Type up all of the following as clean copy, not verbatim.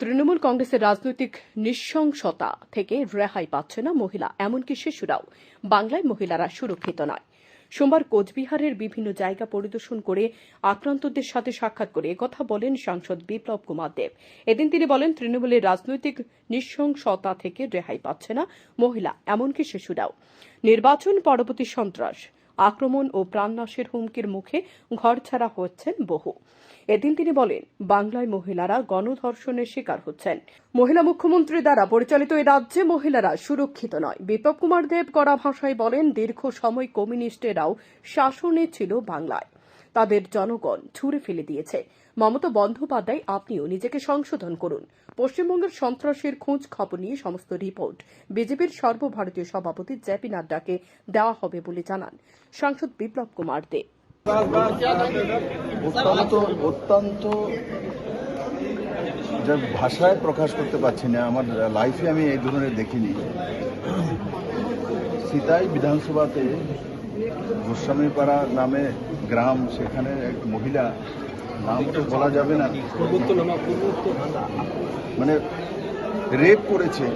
তৃণমূল কংগ্রেসের রাজনৈতিক নৃশংসতা থেকে রেহাই পাচ্ছে না মহিলা, এমনকি শিশুরাও। বাংলায় মহিলারা সুরক্ষিত নয়। সোমবার কোচবিহারের বিভিন্ন জায়গা পরিদর্শন করে আক্রান্তদের সাথে সাক্ষাৎ করে একথা বলেন সাংসদ বিপ্লব কুমার দেব। এদিন তিনি বলেন, তৃণমূলের রাজনৈতিক নৃশংসতা থেকে রেহাই পাচ্ছে না মহিলা, এমনকি শিশুরাও। নির্বাচন পরবর্তী সন্ত্রাস, আক্রমণ ও প্রাণনাশের হুমকির মুখে ঘরছাড়া হচ্ছেন বহু। এদিন তিনি বলেন, বাংলায় মহিলারা গণধর্ষণের শিকার হচ্ছেন। মহিলা মুখ্যমন্ত্রী দ্বারা পরিচালিত এই রাজ্যে মহিলারা সুরক্ষিত নয়। বিপ্লব কুমার দেব কড়া ভাষায় বলেন, দীর্ঘ সময় কমিউনিস্টেরাও শাসনে ছিল বাংলায়, তাদের জনগণ ছুঁড়ে ফেলে দিয়েছে। মমতা বন্দ্যোপাধ্যায়, আপনিও নিজেকে সংশোধন করুন। পশ্চিমবঙ্গের সন্ত্রাসের খোঁজ খবর নিয়ে সমস্ত রিপোর্ট বিজেপির সর্বভারতীয় সভাপতি জেপি নাড্ডাকে দেওয়া হবে বলে জানান সাংসদ বিপ্লব কুমার দেব। অত্যন্ত যে ভাষায় প্রকাশ করতে পারছি না, আমার লাইফে আমি এই ধরনের দেখিনি। সিতাই বিধানসভাতে গোস্বামীপাড়া নামে গ্রাম, সেখানে এক মহিলা, নাম তো বলা যাবে না, মানে রেপ করেছে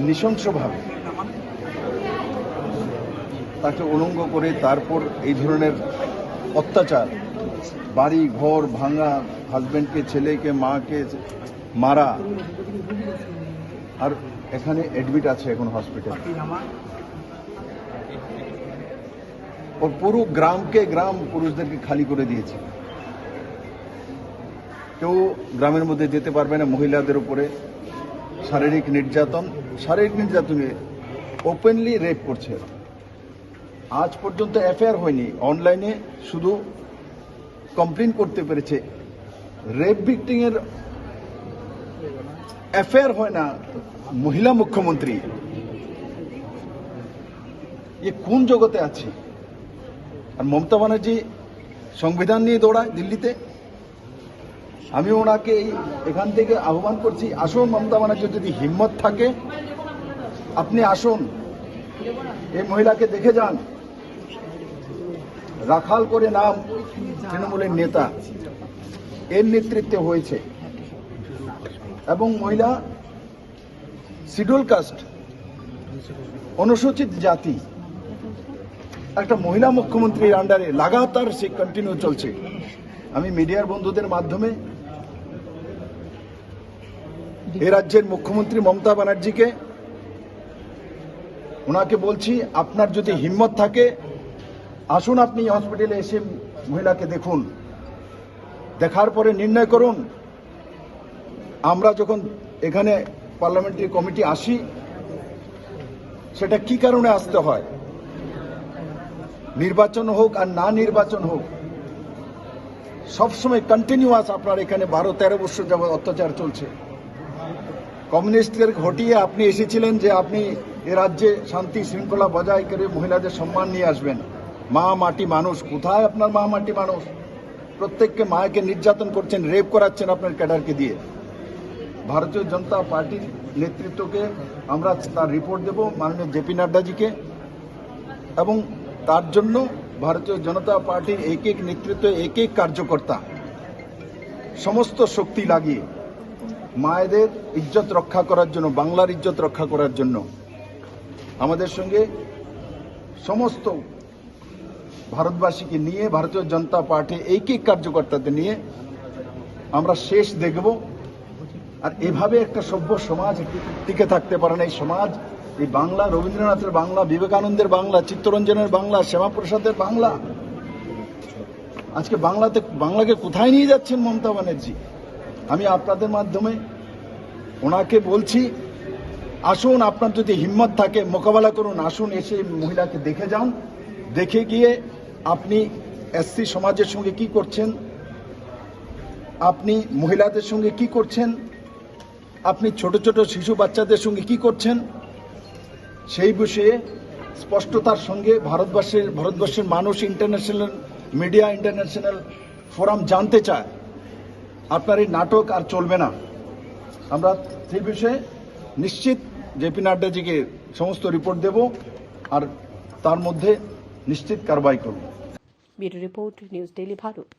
নৃশংসভাবে, তাকে উলঙ্গ করে তারপর এই ধরনের অত্যাচার, বাড়ি ঘর ভাঙা, হাজবেন্ডকে, ছেলেকে, মাকে মারা, আর এখানে অ্যাডমিট আছে এখন হসপিটালে। ওর পুরো গ্রাম পুরুষদেরকে খালি করে দিয়েছে। কেউ গ্রামের মধ্যে যেতে পারবে না। মহিলাদের উপরে শারীরিক নির্যাতনে ওপেনলি রেপ করছে। আজ পর্যন্ত এফআইআর হয়নি, অনলাইনে শুধু কমপ্লেন করতে পেরেছে। রেপ ভিক্টিমের এফআইআর হয় না। মহিলা মুখ্যমন্ত্রী এ কোন জগতে আছে? আর মমতা ব্যানার্জি সংবিধান নিয়ে দৌড়ায় দিল্লিতে। আমি ওনাকে এখান থেকে আহ্বান করছি, আসুন মমতা ব্যানার্জি, যদি হিম্মত থাকে আপনি আসুন, এই মহিলাকে দেখে যান। রাখাল করে নাম তৃণমূলের নেতা, এর নেতৃত্বে হয়েছে, এবং মহিলা শিডিউল কাস্ট, অনুসূচিত জাতি, একটা মহিলা মুখ্যমন্ত্রীর আন্ডারে লাগাতার সে কন্টিনিউ চলছে। আমি মিডিয়ার বন্ধুদের মাধ্যমে এ রাজ্যের মুখ্যমন্ত্রী মমতা ব্যানার্জিকে, ওনাকে বলছি, আপনার যদি হিম্মত থাকে আসুন, আপনি হসপিটালে এসে মহিলাকে দেখুন, দেখার পরে নির্ণয় করুন। আমরা যখন এখানে পার্লামেন্টারি কমিটি আসি, সেটা কি কারণে আসতে হয়, নির্বাচন হোক আর না নির্বাচন হোক, সবসময় কন্টিনিউয়াস আপনার এখানে 12-13 বছর যাবৎ অত্যাচার চলছে। কমিউনিস্টদের ঘটিয়ে আপনি এসেছিলেন যে আপনি এ রাজ্যে শান্তি শৃঙ্খলা বজায় করে মহিলাদের সম্মান নিয়ে আসবেন। মা মাটি মানুষ, কোথায় আপনার মা মাটি মানুষ? প্রত্যেককে মাকে নির্যাতন করছেন, রেপ করাচ্ছেন আপনার ক্যাডারকে দিয়ে। ভারতীয় জনতা পার্টির নেতৃত্বকে আমরা তার রিপোর্ট দেব মাননীয় জেপি নাড্ডাজিকে, এবং তার জন্য ভারতীয় জনতা পার্টির এক নেতৃত্ব, এক কার্যকর্তা সমস্ত শক্তি লাগিয়ে মায়েদের ইজ্জত রক্ষা করার জন্য, বাংলার ইজ্জত রক্ষা করার জন্য আমাদের সঙ্গে সমস্ত ভারতবাসীকে নিয়ে, ভারতীয় জনতা পার্টি এক কার্যকর্তাদের নিয়ে আমরা শেষ দেখব। আর এভাবে একটা সভ্য সমাজ টিকে থাকতে পারে না। এই সমাজ, এই বাংলা রবীন্দ্রনাথের বাংলা, বিবেকানন্দের বাংলা, চিত্তরঞ্জনের বাংলা, শ্যামাপ্রসাদের বাংলা, আজকে বাংলাকে কোথায় নিয়ে যাচ্ছেন মমতা ব্যানার্জি? আমি আপনাদের মাধ্যমে ওনাকে বলছি, আসুন, আপনার যদি হিম্মত থাকে মোকাবেলা করুন, আসুন, এসে মহিলাকে দেখে যান। দেখে গিয়ে আপনি এসসি সমাজের সঙ্গে কি করছেন, আপনি মহিলাদের সঙ্গে কি করছেন, আপনি ছোট ছোট শিশু বাচ্চাদের সঙ্গে কি করছেন, সেই বিষয়ে স্পষ্টতার সঙ্গে ভারতবর্ষের মানুষ, ইন্টারন্যাশনাল মিডিয়া, ইন্টারন্যাশনাল ফোরাম জানতে চায়। আপনার এই নাটক আর চলবে না। আমরা সেই বিষয়ে নিশ্চিত জেপি নাড্ডাজিকে সমস্ত রিপোর্ট দেব, আর তার মধ্যে নিশ্চিত কারবাই করব। Bureau report, news daily Bharat.